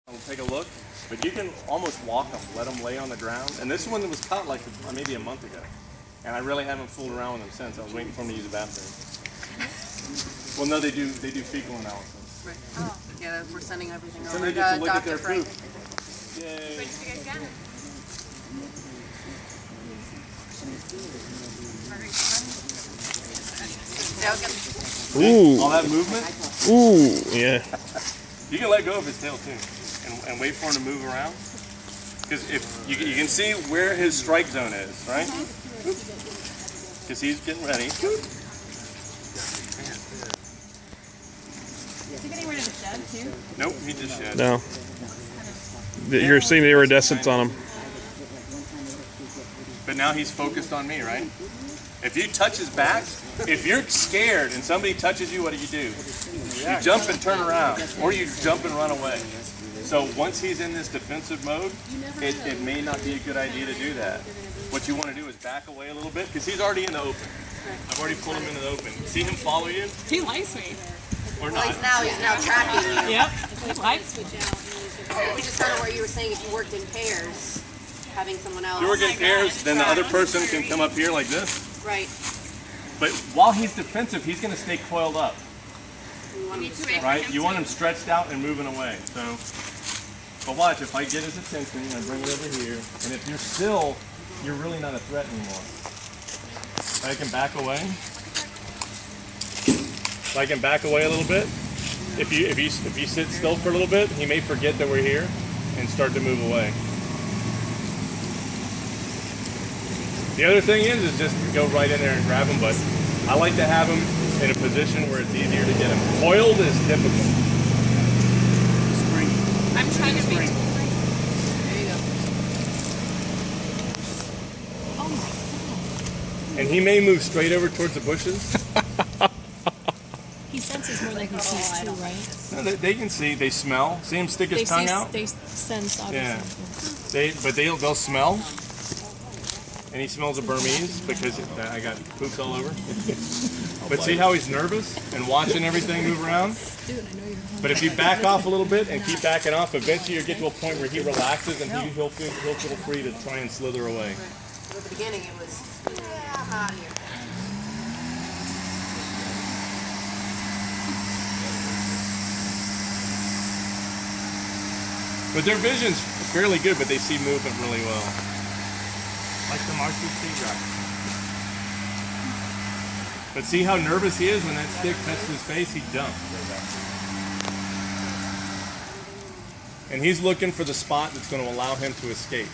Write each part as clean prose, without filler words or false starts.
I'll take a look, but you can almost walk them, let them lay on the ground. And this one was caught like maybe a month ago, and I really haven't fooled around with them since. I was waiting for them to use the bathroom. Well, no, they do fecal analysis. Right. Oh, yeah, we're sending everything So over they get to to look at Dr. their Frank. poop. Yay! Wait till you guys get it. Ooh. All that movement? Ooh, yeah. You can let go of his tail too, and wait for him to move around. Because if you can see where his strike zone is, right? Because he's getting ready. Is he getting rid of the shed too? Nope, he just shed. No. You're seeing the iridescence on him. But now he's focused on me, right? If you touch his back, if you're scared and somebody touches you, what do? You jump and turn around, or you jump and run away. So once he's in this defensive mode, it may not be a good idea to do that. What you want to do is back away a little bit, because he's already in the open. I've already pulled him into the open. See him follow you? He likes me. Or Well, not? he's now tracking you. Yep. He likes me. Which is kind of where you were saying if you worked in pairs, having someone else. If you work in pairs, then the other person can come up here like this. Right. But while he's defensive, he's going to stay coiled up. You want him to stay. Right? You want him stretched out and moving away. So, but watch, if I get his attention, I bring it over here, and if you're still, you're really not a threat anymore. I can back away. So I can back away a little bit. If you sit still for a little bit, he may forget that we're here and start to move away. The other thing is just go right in there and grab him, but I like to have him in a position where it's easier to get him. Coiled is difficult. I'm trying to be. There you go. Oh my God. And he may move straight over towards the bushes. He senses more than he sees too, right? No, they can see, they smell. See him stick his tongue out? They sense, obviously. Yeah. They'll smell. And he smells of Burmese because I got poops all over. But see how he's nervous and watching everything move around? Dude, I know you're hungry. But if you back off a little bit and keep backing off, eventually you'll get to a point where he relaxes and he'll feel free to try and slither away. But at the beginning, it was hot here. But their vision's fairly good, but they see movement really well. Like the Marsupial rock. But see how nervous he is when that stick touches his face? He jumps. And he's looking for the spot that's going to allow him to escape.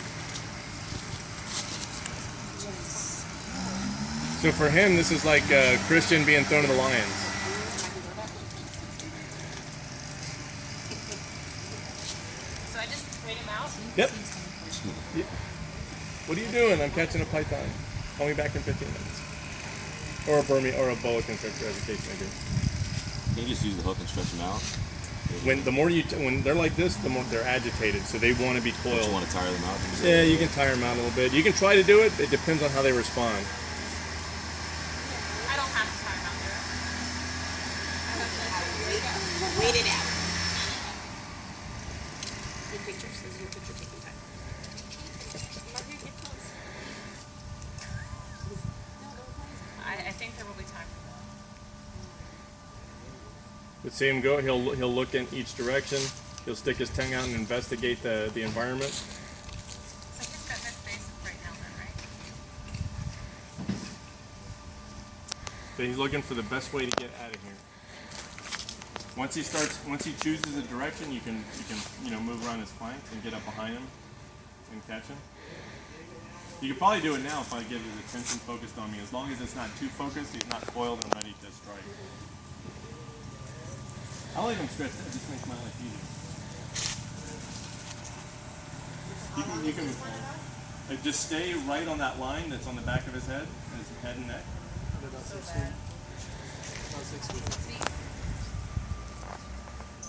So for him, this is like Christian being thrown to the lions. So I just wait him out. Yep. What are you doing? I'm catching a python. Call me back in 15 minutes. Or a Burmese or a boa constrictor, as the case may be. Can you just use the hook and stretch them out? When they're like this, the more they're agitated, so they want to be coiled. You want to tire them out? Yeah, you can tire them out a little bit. You can try to do it. It depends on how they respond. I don't have to tire him out there. Wait it out. Your pictures. This is your picture taking time. I think there will be time for that. But see him go. He'll look in each direction. He'll stick his tongue out and investigate the environment. So he's got this space right now, then, right? So he's looking for the best way to get out of here. Once he chooses a direction, you can move around his flanks and get up behind him and catch him. You could probably do it now if I get his attention focused on me. As long as it's not too focused, he's not coiled and ready to strike. I like him stretched out. It just makes my life easier. You can just stay right on that line that's on the back of his head, his head and neck. About 6 feet. About 6 feet.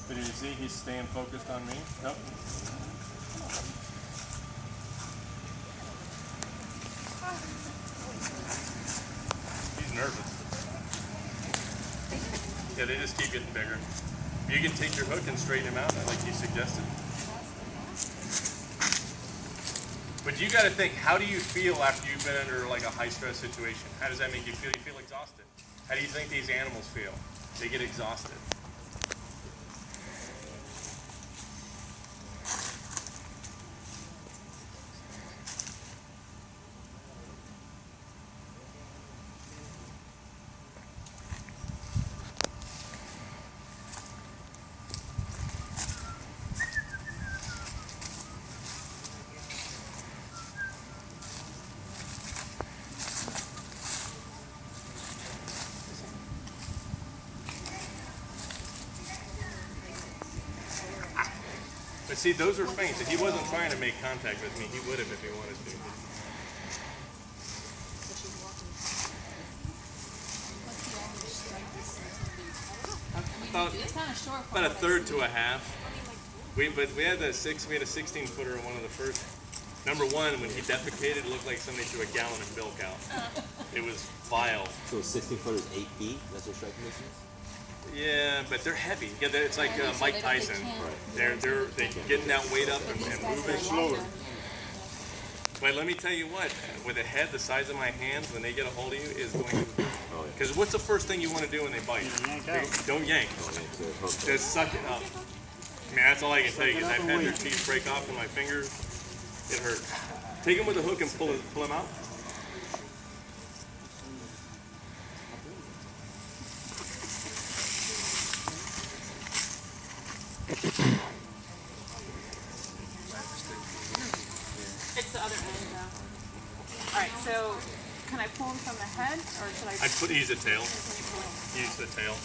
But did you see he's staying focused on me? Nope. He's nervous. Yeah, they just keep getting bigger. You can take your hook and straighten him out, like you suggested. But you got to think, how do you feel after you've been under like a high stress situation? How does that make you feel? You feel exhausted. How do you think these animals feel? They get exhausted. But see, those are feints. If he wasn't trying to make contact with me, he would have if he wanted to. About a third to a half. But we had a 16 footer in one of the first. Number one, when he defecated, it looked like somebody threw a gallon of milk out. It was vile. So a 16 foot is 8 feet. That's their strike conditions. Yeah, but they're heavy. Yeah, it's like Mike Tyson. They're getting that weight up and moving slower. But let me tell you what, with a head the size of my hands, when they get a hold of you, is going to. Because what's the first thing you want to do when they bite? Don't yank. Just suck it up. I mean, that's all I can tell you. Because I've had their teeth break off in my fingers. It hurts. Take them with a hook and pull them out. It's the other end though. Alright, so can I pull him from the head or should I Use the tail. Use the tail.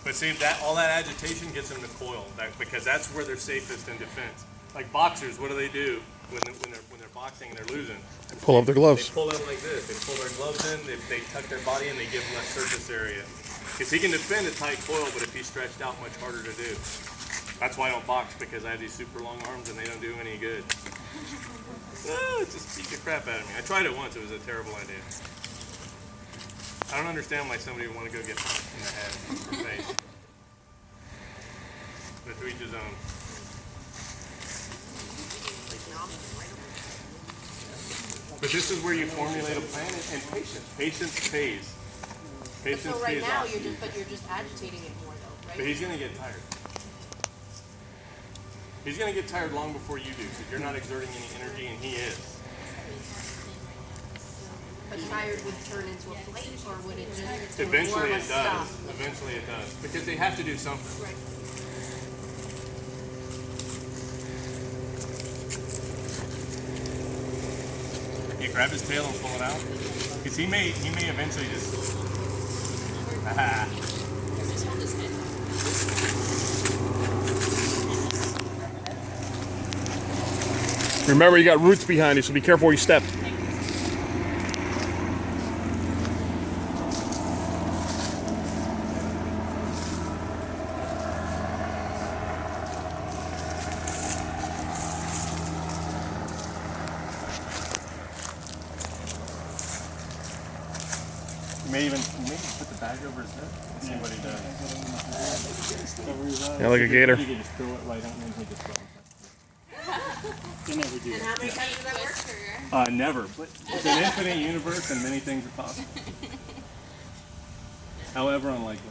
But see, all that agitation gets them to coil, because that's where they're safest in defense. Like boxers, what do when they're boxing and they're losing? Pull up their gloves. They pull in like this. They pull their gloves in. They tuck their body in. They give less surface area. Because he can defend a tight coil, but if he's stretched out, much harder to do. That's why I don't box, because I have these super long arms and they don't do any good. It just beat the crap out of me. I tried it once. It was a terrible idea. I don't understand why somebody would want to go get punched in the head or face. But to each his own. But this is where you formulate a plan, and patience. Patience pays. Patience So right pays now, off. you're just agitating it more though, But right? he's going to get tired. He's going to get tired long before you do, because you're not exerting any energy, and he is. But tired would turn into a flight, or would it just Eventually more it of a stop? does. Eventually it does. Because they have to do something. Right. You grab his tail and pull it out. Because he may eventually just. Aha. Remember, you got roots behind you, so be careful where you step. You may even put the bag over his head and see what he does. Yeah, like a gator. You can just throw it right on and he just throws They never do And that. how many times does that work? it. Never. But it's an infinite universe and many things are possible. However unlikely.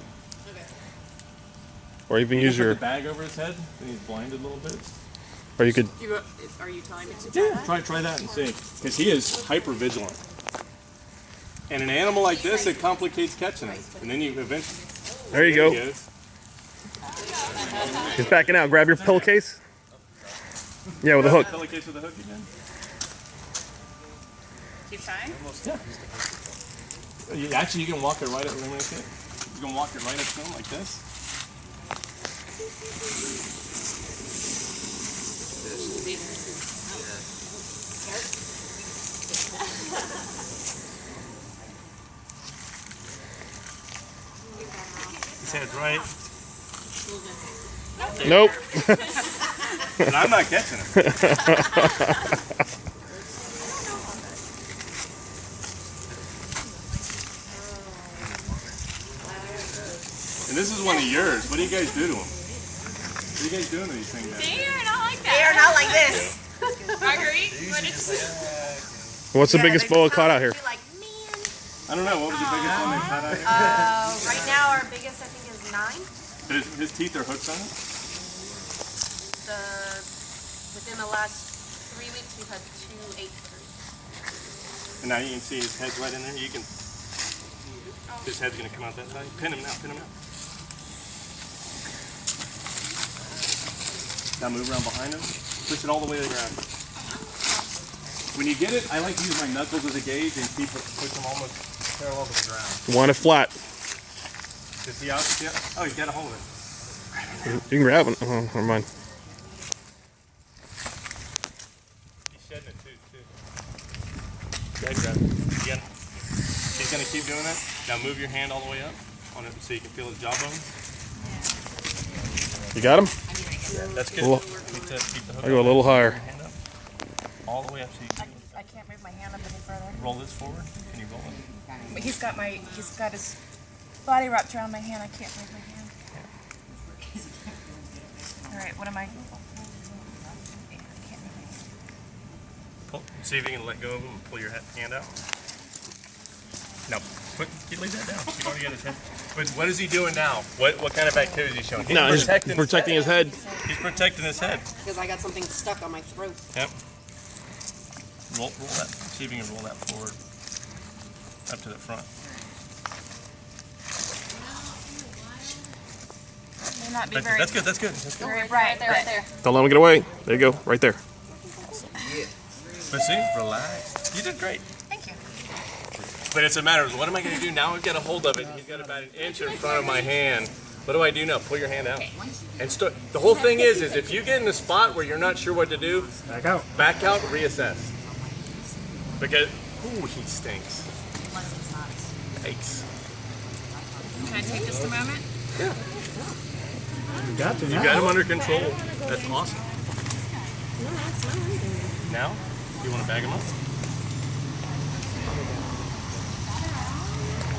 Or even You use can put your, the bag over his head and he's blinded a little bit. or you could, are you telling me to do that? Try that and see. Because he is hyper vigilant. And an animal like this, it complicates catching it. And then you eventually. there you go. He goes. He's backing out. Grab your pillowcase. Yeah, with a hook. Pillowcase with a hook again. Keep trying? Actually, you can walk it right up. You can walk it right up to him like this. His head's right. Nope. But I'm not catching him. And this is one of yours. What do you guys do to him? What do are you guys doing to these things? They are not like They are that. not like this. Marguerite, what did you say? What's the biggest boa caught out here? You're like, man. I don't know. What was the biggest one they've had out here? Right now our biggest I think is 9. His teeth are hooks on it? Within the last 3 weeks we've had 2 8-3. And now you can see his head's right in there. You can. His head's gonna come out that side. Pin him now. Pin him now. Now move around behind him. Push it all the way to the ground. When you get it, I like to use my knuckles as a gauge and push them almost parallel to the ground. You want it flat. Is he out? Yeah. Oh, he's got a hold of it. You can grab it. Oh, never mind. He's shedding it too. Go ahead, grab it. Again. He's gonna keep doing that. Now move your hand all the way up on it so you can feel his jawbone. You got him? Yeah, that's good. Well, Keep the hook I go a little higher. hand up. All the way up so you can I can't move my hand up any further. roll this forward. Can you roll it? But he's got his body wrapped around my hand. I can't move my hand. All right, what am I? I can't move my hand. Pull. See if you can let go of him and pull your hand out. No, leave that down. You've already got his head. But what is he doing now? What kind of activity is he showing? No, he's protecting his head. He's protecting his head. Because I got something stuck on my throat. Yep. Roll that. See if you can roll that forward up to the front. May not be very. That's good. That's good. That's good. Right there. Don't let him get away. There you go. Right there. But see, relax. You did great. Thank you. But it's a matter of what am I going to do now? I've got a hold of it. He's got about an inch in front of my hand. What do I do now? Pull your hand out. And the whole thing is if you get in a spot where you're not sure what to do, back out, reassess. Because, ooh, he stinks. Yikes. Can I take just a moment? Yeah. You got him under control. That's awesome. Now, you want to bag him up?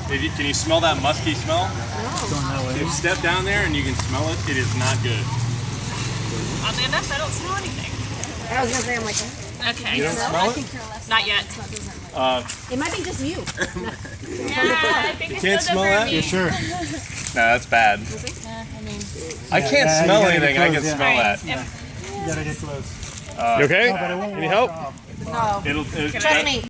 Can you smell that musky smell? No. You step down there and you can smell it. It is not good. Oddly enough, I don't smell anything. I was gonna say I'm like, Okay. You don't smell it? Not yet. it might be just you. Yeah, I think You it's can't still smell good for that? me. You sure? No, that's bad. I can't smell anything. I can smell that. You gotta get close. You okay? Any help? No. It'll Trust me.